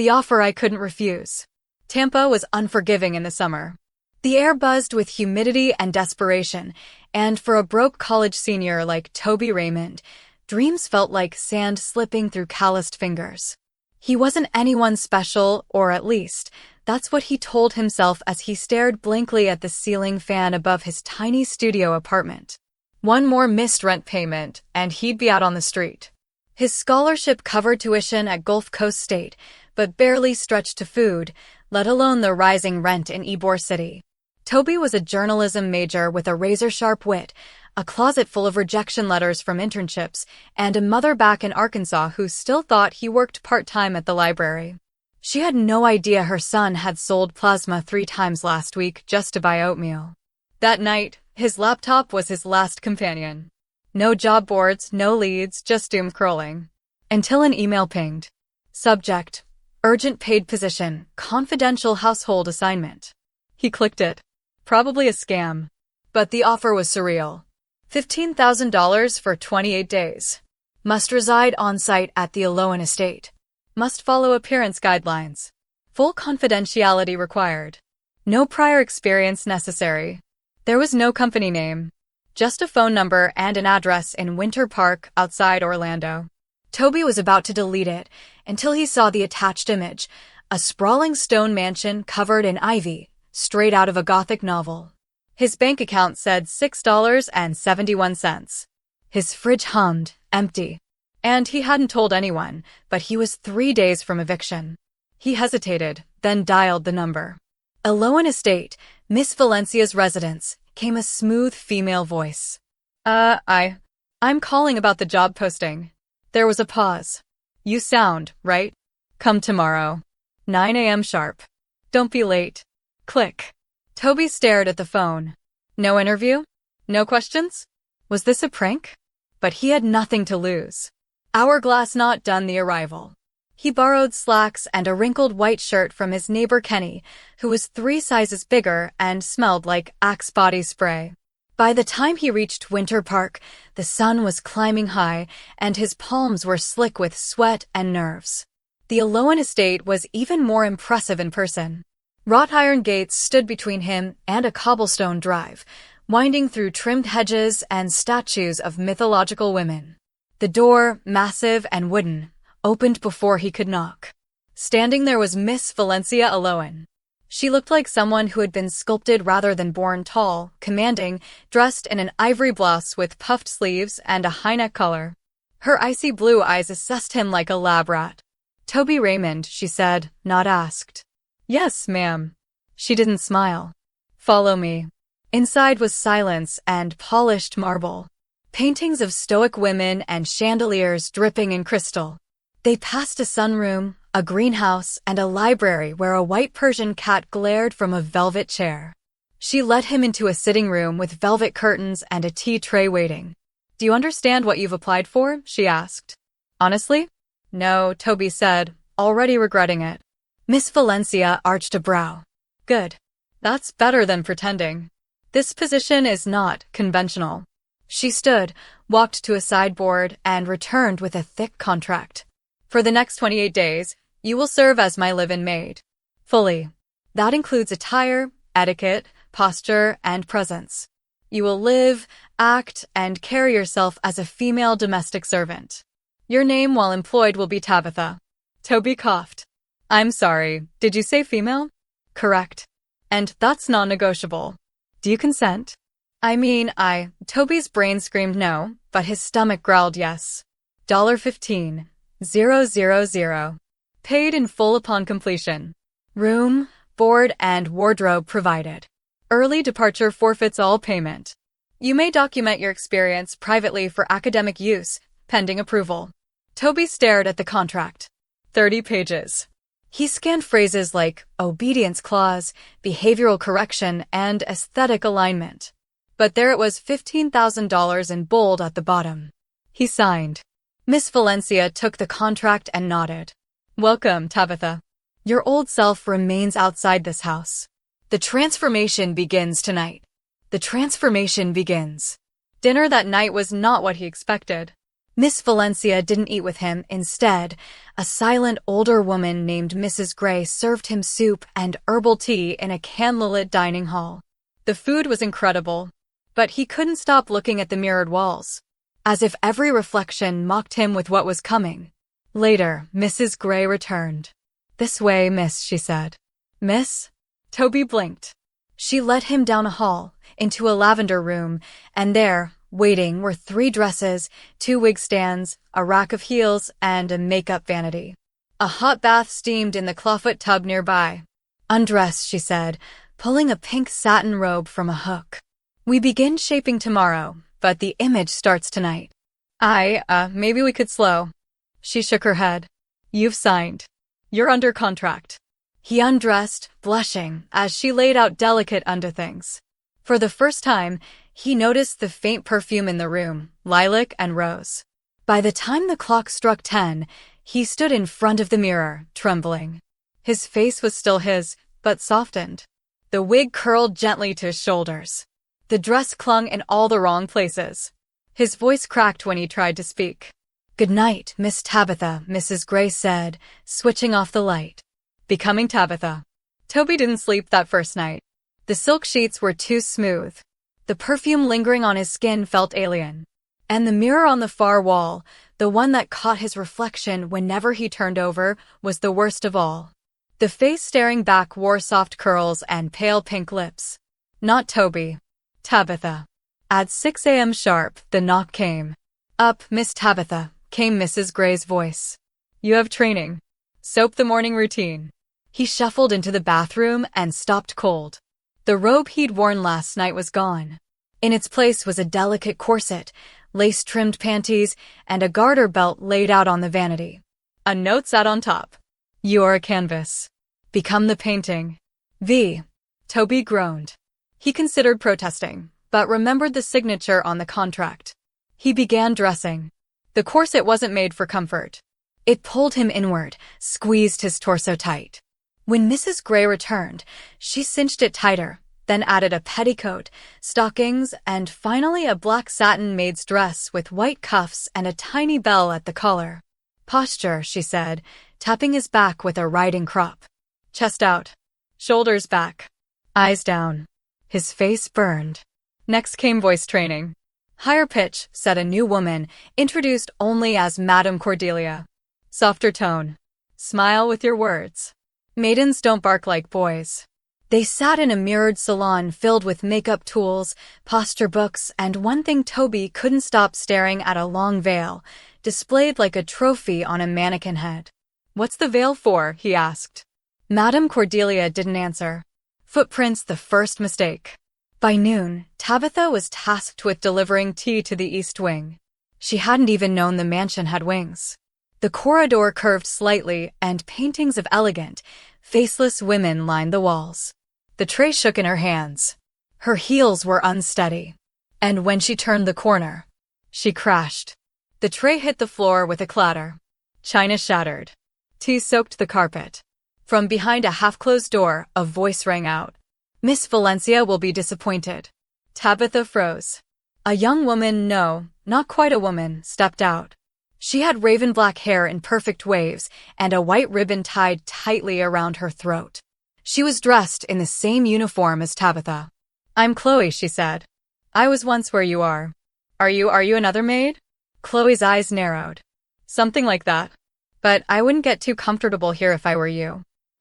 The offer I couldn't refuse. Tampa was unforgiving in the summer. The air buzzed with humidity and desperation, and for a broke college senior like Toby Raymond, dreams felt like sand slipping through calloused fingers. He wasn't anyone special, or at least, that's what he told himself as he stared blankly at the ceiling fan above his tiny studio apartment. One more missed rent payment, and he'd be out on the street. His scholarship covered tuition at Gulf Coast State, but barely stretched to food, let alone the rising rent in Ybor City. Toby was a journalism major with a razor-sharp wit, a closet full of rejection letters from internships, and a mother back in Arkansas who still thought he worked part-time at the library. She had no idea her son had sold plasma 3 times last week just to buy oatmeal. That night, his laptop was his last companion. No job boards, no leads, just doom scrolling. Until an email pinged. Subject: Urgent paid position, confidential household assignment. He clicked it. Probably a scam. But the offer was surreal. $15,000 for 28 days. Must reside on-site at the Alohan estate. Must follow appearance guidelines. Full confidentiality required. No prior experience necessary. There was no company name. Just a phone number and an address in Winter Park outside Orlando. Toby was about to delete it until he saw the attached image, a sprawling stone mansion covered in ivy, straight out of a Gothic novel. His bank account said $6.71. His fridge hummed, empty. And he hadn't told anyone, but he was 3 days from eviction. He hesitated, then dialed the number. Alohan Estate, Miss Valencia's residence, came a smooth female voice. I'm calling about the job posting. There was a pause. You sound, right? Come tomorrow. 9 a.m. sharp. Don't be late. Click. Toby stared at the phone. No interview? No questions? Was this a prank? But he had nothing to lose. Hourglass not done the arrival. He borrowed slacks and a wrinkled white shirt from his neighbor Kenny, who was 3 sizes bigger and smelled like Axe body spray. By the time he reached Winter Park, the sun was climbing high, and his palms were slick with sweat and nerves. The Alohan estate was even more impressive in person. Wrought iron gates stood between him and a cobblestone drive, winding through trimmed hedges and statues of mythological women. The door, massive and wooden, opened before he could knock. Standing there was Miss Valencia Alohan. She looked like someone who had been sculpted rather than born tall, commanding, dressed in an ivory blouse with puffed sleeves and a high-neck collar. Her icy blue eyes assessed him like a lab rat. Toby Raymond, she said, not asked. Yes, ma'am. She didn't smile. Follow me. Inside was silence and polished marble. Paintings of stoic women and chandeliers dripping in crystal. They passed a sunroom, a greenhouse, and a library where a white Persian cat glared from a velvet chair. She led him into a sitting room with velvet curtains and a tea tray waiting. Do you understand what you've applied for? She asked. Honestly? No, Toby said, already regretting it. Miss Valencia arched a brow. Good. That's better than pretending. This position is not conventional. She stood, walked to a sideboard, and returned with a thick contract. For the next 28 days, you will serve as my live-in maid. Fully. That includes attire, etiquette, posture, and presence. You will live, act, and carry yourself as a female domestic servant. Your name while employed will be Tabitha. Toby coughed. I'm sorry, did you say female? Correct. And that's non-negotiable. Do you consent? Toby's brain screamed no, but his stomach growled yes. $15,000. Paid in full upon completion. Room, board, and wardrobe provided. Early departure forfeits all payment. You may document your experience privately for academic use, pending approval. Toby stared at the contract. 30 pages. He scanned phrases like obedience clause, behavioral correction, and aesthetic alignment. But there it was, $15,000 in bold at the bottom. He signed. Miss Valencia took the contract and nodded. Welcome, Tabitha. Your old self remains outside this house. The transformation begins tonight. The transformation begins. Dinner that night was not what he expected. Miss Valencia didn't eat with him. Instead, a silent older woman named Mrs. Gray served him soup and herbal tea in a candlelit dining hall. The food was incredible, but he couldn't stop looking at the mirrored walls, as if every reflection mocked him with what was coming. Later, Mrs. Gray returned. "This way, miss," she said. "Miss?" Toby blinked. She led him down a hall, into a lavender room, and there, waiting, were 3 dresses, 2 wig stands, a rack of heels, and a makeup vanity. A hot bath steamed in the clawfoot tub nearby. "Undress," she said, pulling a pink satin robe from a hook. "We begin shaping tomorrow, but the image starts tonight." Maybe we could slow." She shook her head. "You've signed. You're under contract." He undressed, blushing, as she laid out delicate underthings. For the first time, he noticed the faint perfume in the room, lilac and rose. By the time the clock struck 10, he stood in front of the mirror, trembling. His face was still his, but softened. The wig curled gently to his shoulders. The dress clung in all the wrong places. His voice cracked when he tried to speak. "Good night, Miss Tabitha," Mrs. Gray said, switching off the light. Becoming Tabitha. Toby didn't sleep that first night. The silk sheets were too smooth. The perfume lingering on his skin felt alien. And the mirror on the far wall, the one that caught his reflection whenever he turned over, was the worst of all. The face staring back wore soft curls and pale pink lips. Not Toby. Tabitha. At 6 a.m. sharp, the knock came. "Up, Miss Tabitha," came Mrs. Gray's voice. "You have training. Soap the morning routine." He shuffled into the bathroom and stopped cold. The robe he'd worn last night was gone. In its place was a delicate corset, lace-trimmed panties, and a garter belt laid out on the vanity. A note sat on top. "You're a canvas. Become the painting." V. Toby groaned. He considered protesting, but remembered the signature on the contract. He began dressing. The corset wasn't made for comfort. It pulled him inward, squeezed his torso tight. When Mrs. Gray returned, she cinched it tighter, then added a petticoat, stockings, and finally a black satin maid's dress with white cuffs and a tiny bell at the collar. "Posture," she said, tapping his back with a riding crop. Chest out. Shoulders back. Eyes down. His face burned. Next came voice training. "Higher pitch," said a new woman, introduced only as Madame Cordelia. "Softer tone. Smile with your words. Maidens don't bark like boys." They sat in a mirrored salon filled with makeup tools, posture books, and one thing Toby couldn't stop staring at: a long veil, displayed like a trophy on a mannequin head. "What's the veil for?" he asked. Madame Cordelia didn't answer. Footprints, the first mistake. By noon, Tabitha was tasked with delivering tea to the East Wing. She hadn't even known the mansion had wings. The corridor curved slightly, and paintings of elegant, faceless women lined the walls. The tray shook in her hands. Her heels were unsteady. And when she turned the corner, she crashed. The tray hit the floor with a clatter. China shattered. Tea soaked the carpet. From behind a half-closed door, a voice rang out. "Miss Valencia will be disappointed." Tabitha froze. A young woman, no, not quite a woman, stepped out. She had raven black hair in perfect waves and a white ribbon tied tightly around her throat. She was dressed in the same uniform as Tabitha. "I'm Chloe," she said. "I was once where you are." Are you another maid?" Chloe's eyes narrowed. "Something like that. But I wouldn't get too comfortable here if I were you."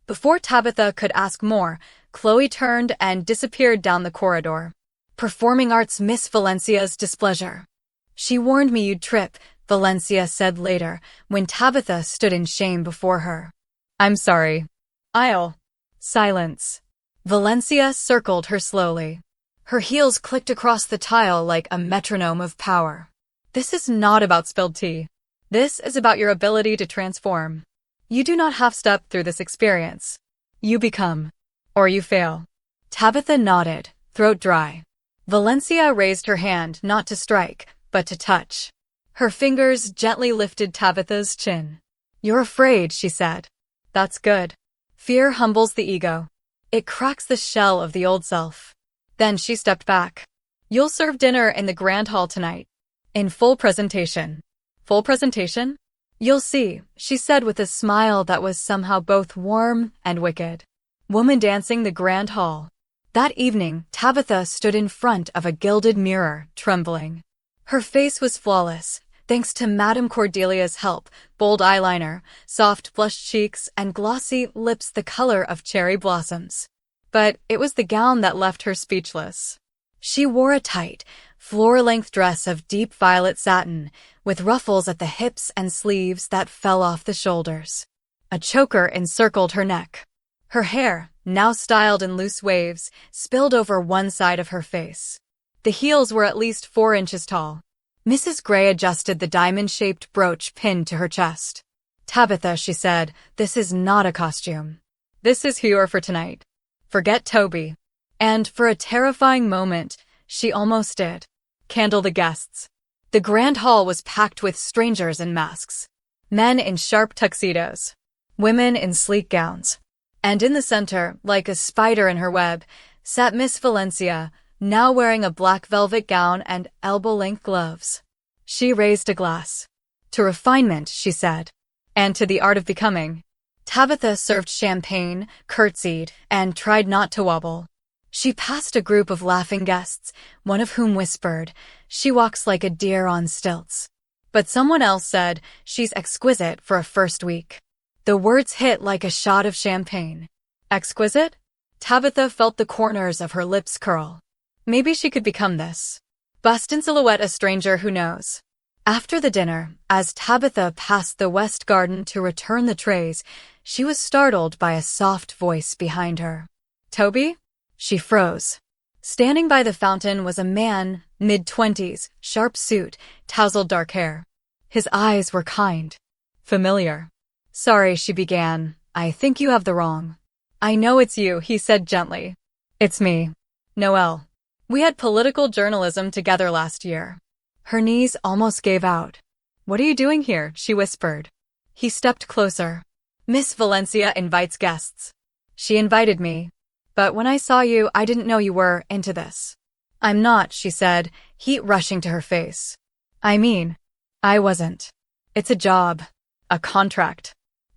Before Tabitha could ask more, Chloe turned and disappeared down the corridor. Performing arts Miss Valencia's displeasure. "She warned me you'd trip," Valencia said later, when Tabitha stood in shame before her. "I'm sorry. I'll..." Silence. Valencia circled her slowly. Her heels clicked across the tile like a metronome of power. "This is not about spilled tea. This is about your ability to transform. You do not half-step through this experience. You become. Or you fail." Tabitha nodded, throat dry. Valencia raised her hand not to strike, but to touch. Her fingers gently lifted Tabitha's chin. "You're afraid," she said. "That's good. Fear humbles the ego. It cracks the shell of the old self." Then she stepped back. "You'll serve dinner in the grand hall tonight. In full presentation." Full presentation? You'll see, she said with a smile that was somehow both warm and wicked. Woman dancing the grand hall. That evening, Tabitha stood in front of a gilded mirror, trembling. Her face was flawless, thanks to Madame Cordelia's help: bold eyeliner, soft flushed cheeks, and glossy lips the color of cherry blossoms. But it was the gown that left her speechless. She wore a tight, floor-length dress of deep violet satin, with ruffles at the hips and sleeves that fell off the shoulders. A choker encircled her neck. Her hair, now styled in loose waves, spilled over one side of her face. The heels were at least 4 inches tall. Mrs. Gray adjusted the diamond-shaped brooch pinned to her chest. "Tabitha," she said, "this is not a costume. This is who you are for tonight. Forget Toby." And for a terrifying moment, she almost did. Candle the guests. The grand hall was packed with strangers in masks. Men in sharp tuxedos. Women in sleek gowns. And in the center, like a spider in her web, sat Miss Valencia, now wearing a black velvet gown and elbow-length gloves. She raised a glass. "To refinement," she said. "And to the art of becoming." Tabitha served champagne, curtsied, and tried not to wobble. She passed a group of laughing guests, one of whom whispered, "She walks like a deer on stilts." But someone else said, "She's exquisite for a first week." The words hit like a shot of champagne. Exquisite? Tabitha felt the corners of her lips curl. Maybe she could become this. Bust in silhouette, a stranger who knows. After the dinner, as Tabitha passed the west garden to return the trays, she was startled by a soft voice behind her. "Toby?" She froze. Standing by the fountain was a man, mid-20s, sharp suit, tousled dark hair. His eyes were kind. Familiar. "Sorry," she began. "I think you have the wrong." "I know it's you," he said gently. "It's me. Noelle. We had political journalism together last year." Her knees almost gave out. "What are you doing here?" she whispered. He stepped closer. "Miss Valencia invites guests. She invited me. But when I saw you, I didn't know you were into this." "I'm not," she said, heat rushing to her face. "I mean, I wasn't. It's a job. A contract."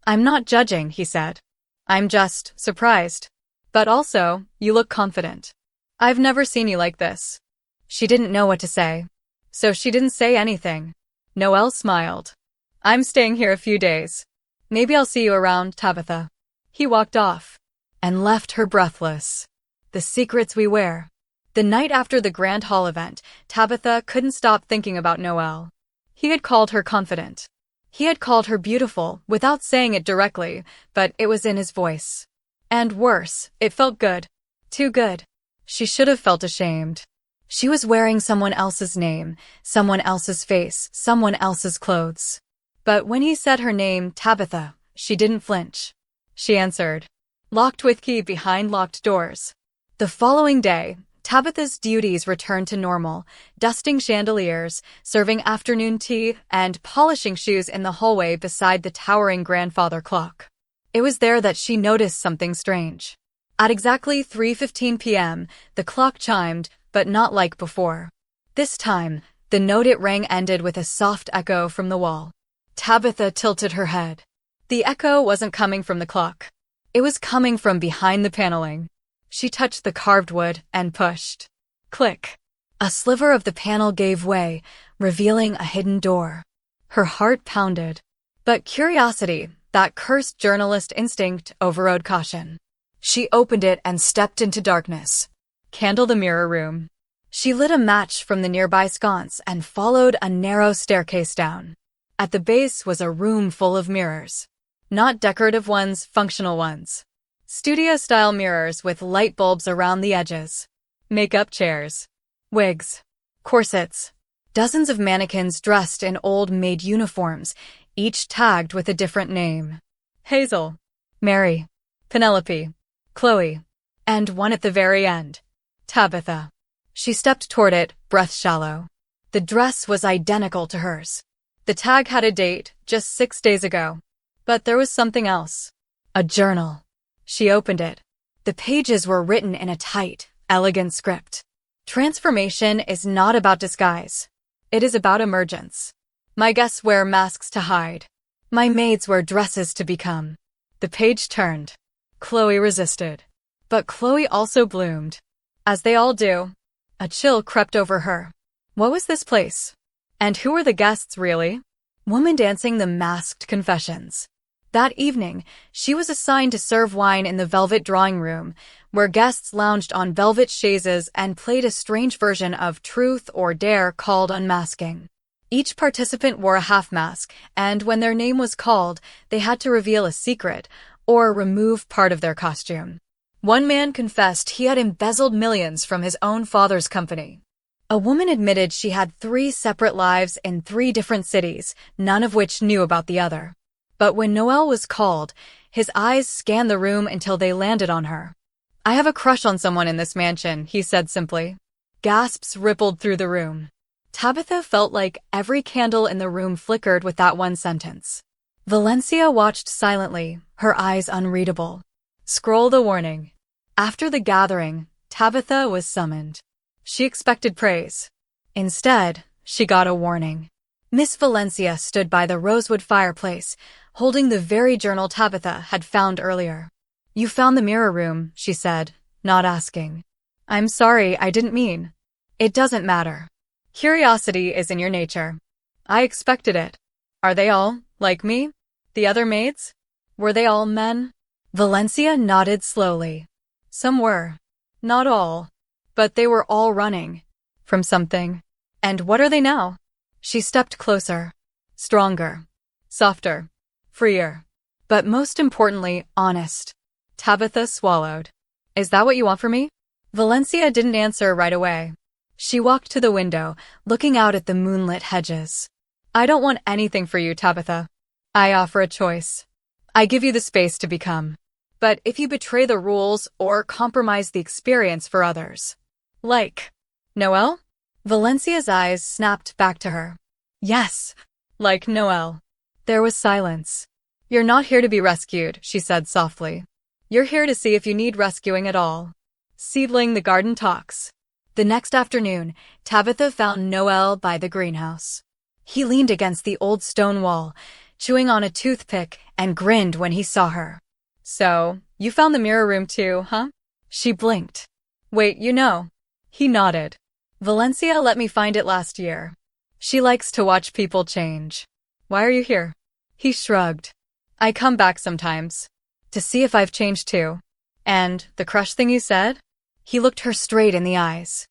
"I'm not judging," he said. "I'm just surprised. But also, you look confident. I've never seen you like this." She didn't know what to say. So she didn't say anything. Noelle smiled. "I'm staying here a few days. Maybe I'll see you around, Tabitha." He walked off and left her breathless. The secrets we wear. The night after the Grand Hall event, Tabitha couldn't stop thinking about Noelle. He had called her confident. He had called her beautiful, without saying it directly, but it was in his voice. And worse, it felt good. Too good. She should have felt ashamed. She was wearing someone else's name, someone else's face, someone else's clothes. But when he said her name, Tabitha, she didn't flinch. She answered. Locked with key behind locked doors. The following day, Tabitha's duties returned to normal, dusting chandeliers, serving afternoon tea, and polishing shoes in the hallway beside the towering grandfather clock. It was there that she noticed something strange. At exactly 3:15 p.m., the clock chimed, but not like before. This time, the note it rang ended with a soft echo from the wall. Tabitha tilted her head. The echo wasn't coming from the clock. It was coming from behind the paneling. She touched the carved wood and pushed. Click. A sliver of the panel gave way, revealing a hidden door. Her heart pounded. But curiosity, that cursed journalist instinct, overrode caution. She opened it and stepped into darkness. Candle the mirror room. She lit a match from the nearby sconce and followed a narrow staircase down. At the base was a room full of mirrors. Not decorative ones, functional ones. Studio-style mirrors with light bulbs around the edges. Makeup chairs. Wigs. Corsets. Dozens of mannequins dressed in old Maid uniforms, each tagged with a different name. Hazel. Mary. Penelope. Chloe. And one at the very end. Tabitha. She stepped toward it, breath shallow. The dress was identical to hers. The tag had a date, just 6 days ago. But there was something else. A journal. She opened it. The pages were written in a tight, elegant script. Transformation is not about disguise. It is about emergence. My guests wear masks to hide. My maids wear dresses to become. The page turned. Chloe resisted. But Chloe also bloomed. As they all do. A chill crept over her. What was this place? And who were the guests, really? Woman dancing the masked confessions. That evening, she was assigned to serve wine in the velvet drawing room, where guests lounged on velvet chaises and played a strange version of Truth or Dare called Unmasking. Each participant wore a half-mask, and when their name was called, they had to reveal a secret or remove part of their costume. One man confessed he had embezzled millions from his own father's company. A woman admitted she had 3 separate lives in 3 different cities, none of which knew about the other. But when Noel was called, his eyes scanned the room until they landed on her. I have a crush on someone in this mansion, he said simply. Gasps rippled through the room. Tabitha felt like every candle in the room flickered with that one sentence. Valencia watched silently, her eyes unreadable. Scroll the warning. After the gathering, Tabitha was summoned. She expected praise. Instead, she got a warning. Miss Valencia stood by the rosewood fireplace, holding the very journal Tabitha had found earlier. You found the mirror room, she said, not asking. I'm sorry, I didn't mean. It doesn't matter. Curiosity is in your nature. I expected it. Are they all, like me? The other maids? Were they all men? Valencia nodded slowly. Some were. Not all. But they were all running. From something. And what are they now? She stepped closer. Stronger. Softer. Freer. But most importantly, honest. Tabitha swallowed. Is that what you want from me? Valencia didn't answer right away. She walked to the window, looking out at the moonlit hedges. I don't want anything for you, Tabitha. I offer a choice. I give you the space to become. But if you betray the rules or compromise the experience for others. Like Noel? Valencia's eyes snapped back to her. Yes, like Noel. There was silence. You're not here to be rescued, she said softly. You're here to see if you need rescuing at all. Seedling the garden talks. The next afternoon, Tabitha found Noel by the greenhouse. He leaned against the old stone wall, chewing on a toothpick, and grinned when he saw her. So, you found the mirror room too, huh? She blinked. Wait, you know. He nodded. Valencia let me find it last year. She likes to watch people change. Why are you here? He shrugged. I come back sometimes. To see if I've changed too. And the crush thing you said? He looked her straight in the eyes.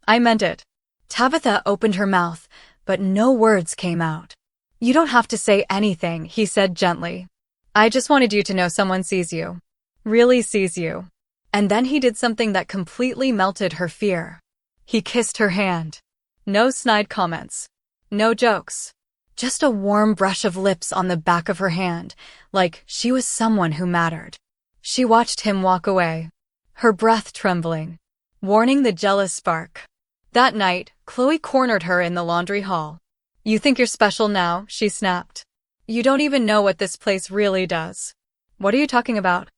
I meant it. Tabitha opened her mouth, but no words came out. You don't have to say anything, he said gently. I just wanted you to know someone sees you. Really sees you. And then he did something that completely melted her fear. He kissed her hand. No snide comments. No jokes. Just a warm brush of lips on the back of her hand, like she was someone who mattered. She watched him walk away, her breath trembling, warning the jealous spark. That night, Chloe cornered her in the laundry hall. You think you're special now, she snapped. You don't even know what this place really does. What are you talking about?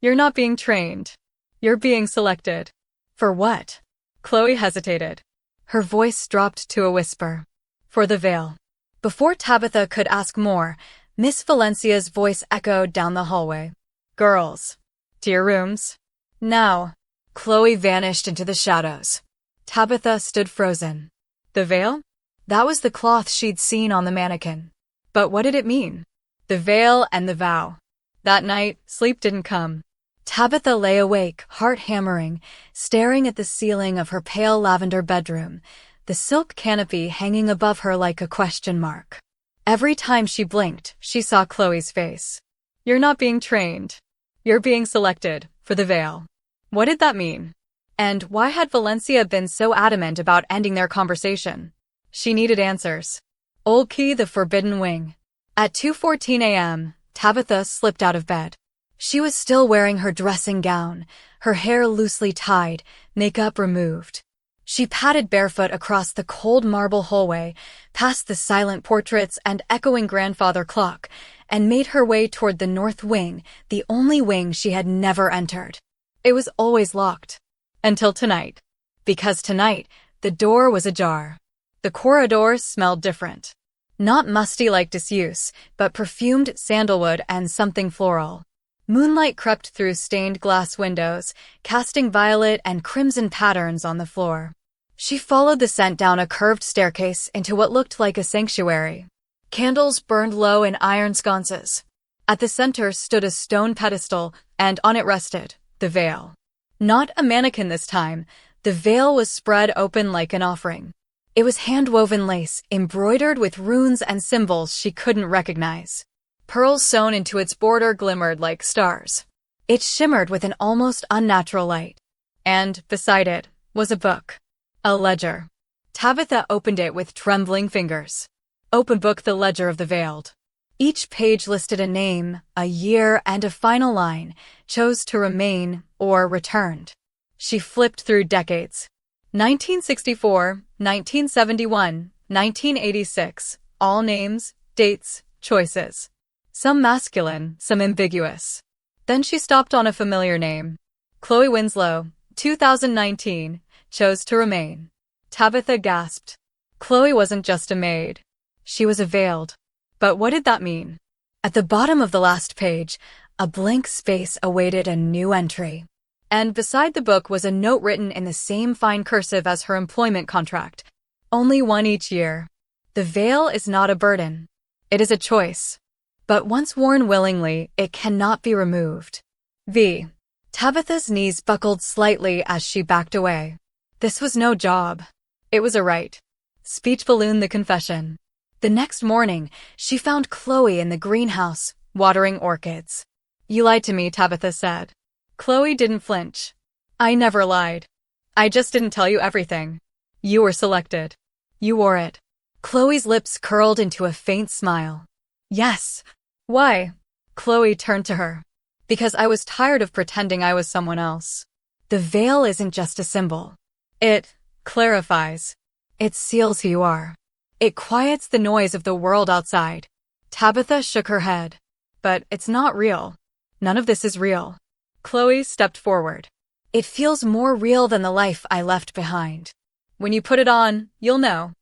You're not being trained. You're being selected. For what? Chloe hesitated. Her voice dropped to a whisper. For the veil. Before Tabitha could ask more, Miss Valencia's voice echoed down the hallway. Girls. To your rooms. Now. Chloe vanished into the shadows. Tabitha stood frozen. The veil? That was the cloth she'd seen on the mannequin. But what did it mean? The veil and the vow. That night, sleep didn't come. Tabitha lay awake, heart hammering, staring at the ceiling of her pale lavender bedroom, the silk canopy hanging above her like a question mark. Every time she blinked, she saw Chloe's face. You're not being trained. You're being selected, for the veil. What did that mean? And why had Valencia been so adamant about ending their conversation? She needed answers. Old Key, the Forbidden Wing. At 2:14 a.m., Tabitha slipped out of bed. She was still wearing her dressing gown, her hair loosely tied, makeup removed. She padded barefoot across the cold marble hallway, past the silent portraits and echoing grandfather clock, and made her way toward the north wing, the only wing she had never entered. It was always locked. Until tonight. Because tonight, the door was ajar. The corridor smelled different. Not musty like disuse, but perfumed sandalwood and something floral. Moonlight crept through stained glass windows, casting violet and crimson patterns on the floor. She followed the scent down a curved staircase into what looked like a sanctuary. Candles burned low in iron sconces. At the center stood a stone pedestal, and on it rested the veil. Not a mannequin this time. The veil was spread open like an offering. It was hand-woven lace, embroidered with runes and symbols she couldn't recognize. Pearls sewn into its border glimmered like stars. It shimmered with an almost unnatural light. And, beside it, was a book. A ledger. Tabitha opened it with trembling fingers. Open book, the ledger of the veiled. Each page listed a name, a year, and a final line: chose to remain or returned. She flipped through decades. 1964, 1971, 1986, all names, dates, choices. Some masculine, some ambiguous. Then she stopped on a familiar name. Chloe Winslow, 2019, chose to remain. Tabitha gasped. Chloe wasn't just a maid. She was a veiled. But what did that mean? At the bottom of the last page, a blank space awaited a new entry. And beside the book was a note written in the same fine cursive as her employment contract. Only one each year. The veil is not a burden. It is a choice. But once worn willingly, it cannot be removed. V. Tabitha's knees buckled slightly as she backed away. This was no job. It was a right. Speech ballooned the confession. The next morning, she found Chloe in the greenhouse, watering orchids. You lied to me, Tabitha said. Chloe didn't flinch. I never lied. I just didn't tell you everything. You were selected. You wore it. Chloe's lips curled into a faint smile. Yes. Why? Chloe turned to her. Because I was tired of pretending I was someone else. The veil isn't just a symbol. It clarifies. It seals who you are. It quiets the noise of the world outside. Tabitha shook her head. But it's not real. None of this is real. Chloe stepped forward. It feels more real than the life I left behind. When you put it on, you'll know.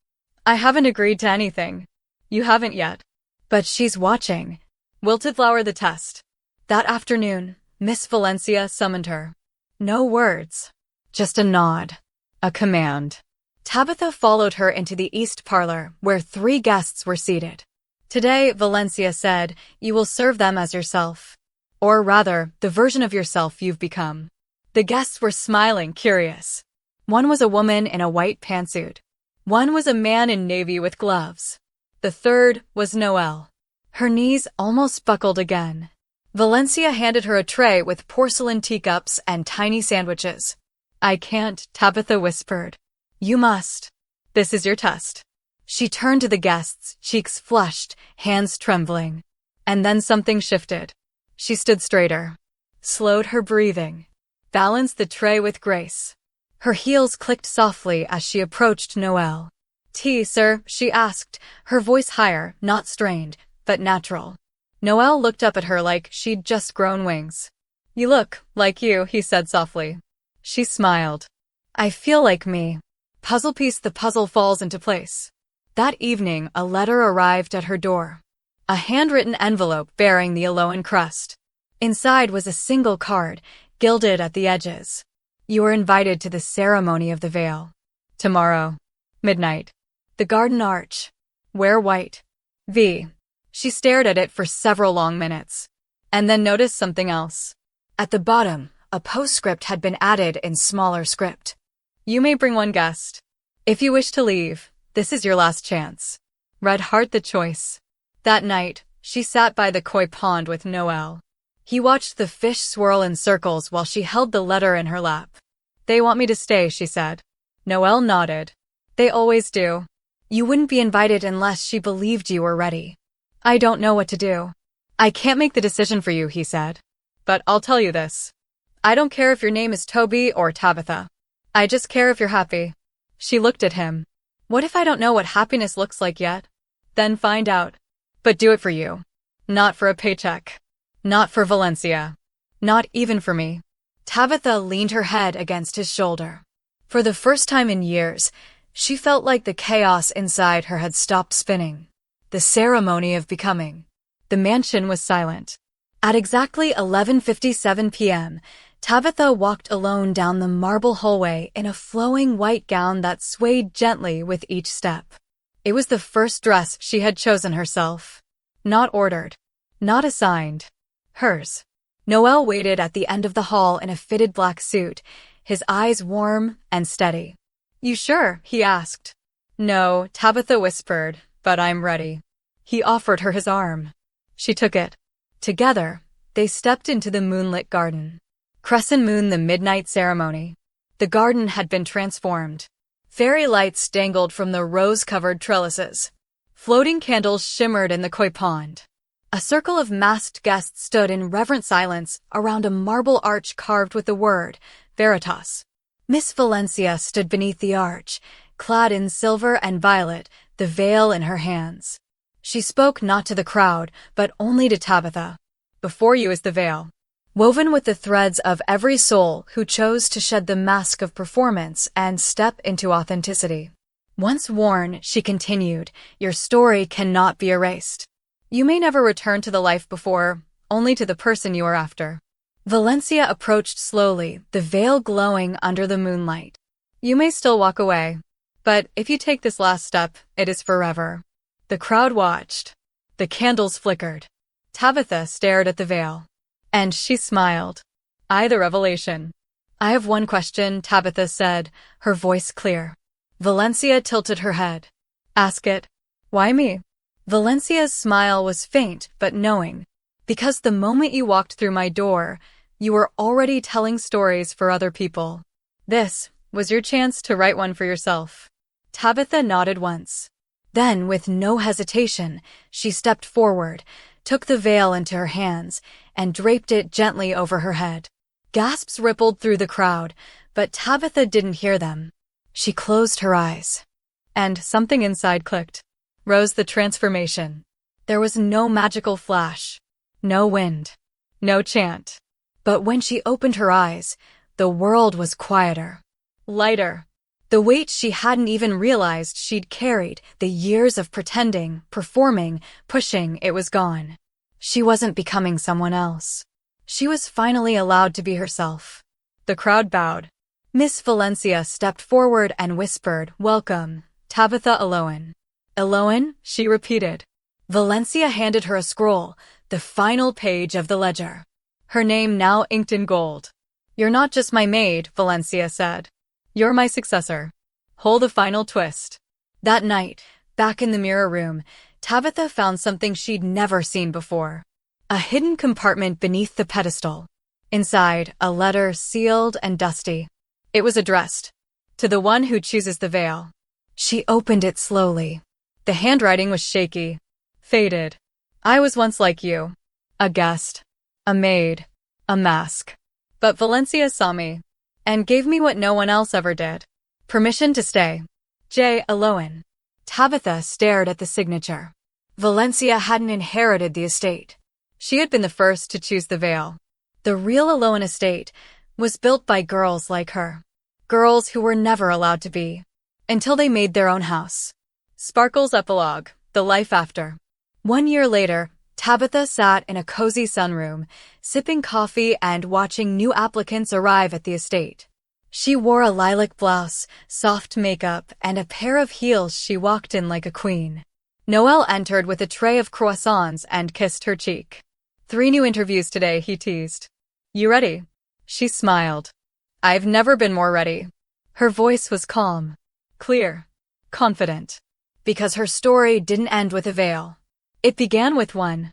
I haven't agreed to anything. You haven't yet. But she's watching. Wilted flower the test. That afternoon, Miss Valencia summoned her. No words. Just a nod. A command. Tabitha followed her into the east parlor, where 3 guests were seated. Today, Valencia said, you will serve them as yourself. Or rather, the version of yourself you've become. The guests were smiling, curious. One was a woman in a white pantsuit. One was a man in navy with gloves. The third was Noelle. Her knees almost buckled again. Valencia handed her a tray with porcelain teacups and tiny sandwiches. I can't, Tabitha whispered. You must. This is your test. She turned to the guests, cheeks flushed, hands trembling. And then something shifted. She stood straighter, slowed her breathing, balanced the tray with grace. Her heels clicked softly as she approached Noelle. Tea, sir, she asked, her voice higher, not strained, but natural. Noelle looked up at her like she'd just grown wings. You look like you, he said softly. She smiled. I feel like me. Puzzle piece, the puzzle falls into place. That evening, a letter arrived at her door. A handwritten envelope bearing the Alohan crest. Inside was a single card, gilded at the edges. You are invited to the ceremony of the veil. Tomorrow. Midnight. The garden arch. Wear white. V. She stared at it for several long minutes. And then noticed something else. At the bottom, a postscript had been added in smaller script. You may bring one guest. If you wish to leave, this is your last chance. Red heart the choice. That night, she sat by the koi pond with Noelle. He watched the fish swirl in circles while she held the letter in her lap. They want me to stay, she said. Noelle nodded. They always do. You wouldn't be invited unless she believed you were ready. I don't know what to do. I can't make the decision for you, he said. But I'll tell you this. I don't care if your name is Toby or Tabitha. I just care if you're happy. She looked at him. What if I don't know what happiness looks like yet? Then find out. But do it for you. Not for a paycheck. Not for Valencia. Not even for me. Tabitha leaned her head against his shoulder. For the first time in years, she felt like the chaos inside her had stopped spinning. the ceremony of becoming. The mansion was silent. At exactly 11:57 p.m., Tabitha walked alone down the marble hallway in a flowing white gown that swayed gently with each step. It was the first dress she had chosen herself. Not ordered. Not assigned. Hers. Noel waited at the end of the hall in a fitted black suit, his eyes warm and steady. "You sure?" he asked. "No," Tabitha whispered, "but I'm ready." He offered her his arm. She took it. Together, they stepped into the moonlit garden. Crescent moon, the midnight ceremony. The garden had been transformed. Fairy lights dangled from the rose-covered trellises. Floating candles shimmered in the koi pond. A circle of masked guests stood in reverent silence around a marble arch carved with the word, Veritas. Miss Valencia stood beneath the arch, clad in silver and violet, the veil in her hands. She spoke not to the crowd, but only to Tabitha. "Before you is the veil, woven with the threads of every soul who chose to shed the mask of performance and step into authenticity. Once worn," she continued, "your story cannot be erased. You may never return to the life before, only to the person you are after." Valencia approached slowly, the veil glowing under the moonlight. "You may still walk away, but if you take this last step, it is forever." The crowd watched. The candles flickered. Tabitha stared at the veil. And she smiled. The revelation. "I have one question," Tabitha said, her voice clear. Valencia tilted her head. "Ask it." "Why me?" Valencia's smile was faint but knowing. "Because the moment you walked through my door, you were already telling stories for other people. This was your chance to write one for yourself." Tabitha nodded once. Then, with no hesitation, she stepped forward, took the veil into her hands, and draped it gently over her head. Gasps rippled through the crowd, but Tabitha didn't hear them. She closed her eyes. And something inside clicked. Rose the transformation. There was no magical flash, no wind, no chant. But when she opened her eyes, the world was quieter, lighter. The weight she hadn't even realized she'd carried, the years of pretending, performing, pushing, it was gone. She wasn't becoming someone else. She was finally allowed to be herself. The crowd bowed. Miss Valencia stepped forward and whispered, "Welcome, Tabitha Aloan." "Aloan?" she repeated. Valencia handed her a scroll, the final page of the ledger. Her name now inked in gold. "You're not just my maid," Valencia said. "You're my successor. Hold the final twist." That night, back in the mirror room, Tabitha found something she'd never seen before. A hidden compartment beneath the pedestal. Inside, a letter sealed and dusty. It was addressed to the one who chooses the veil. She opened it slowly. The handwriting was shaky, faded. "I was once like you. A guest. A maid. A mask. But Valencia saw me and gave me what no one else ever did. Permission to stay. J. Aloan." Tabitha stared at the signature. Valencia hadn't inherited the estate. She had been the first to choose the veil. The real Aloan estate was built by girls like her. Girls who were never allowed to be. Until they made their own house. Sparkle's epilogue, the life after. 1 year later, Tabitha sat in a cozy sunroom, sipping coffee and watching new applicants arrive at the estate. She wore a lilac blouse, soft makeup, and a pair of heels she walked in like a queen. Noel entered with a tray of croissants and kissed her cheek. 3 new interviews today, he teased. "You ready?" She smiled. "I've never been more ready." Her voice was calm, clear, confident. Because her story didn't end with a veil. It began with one.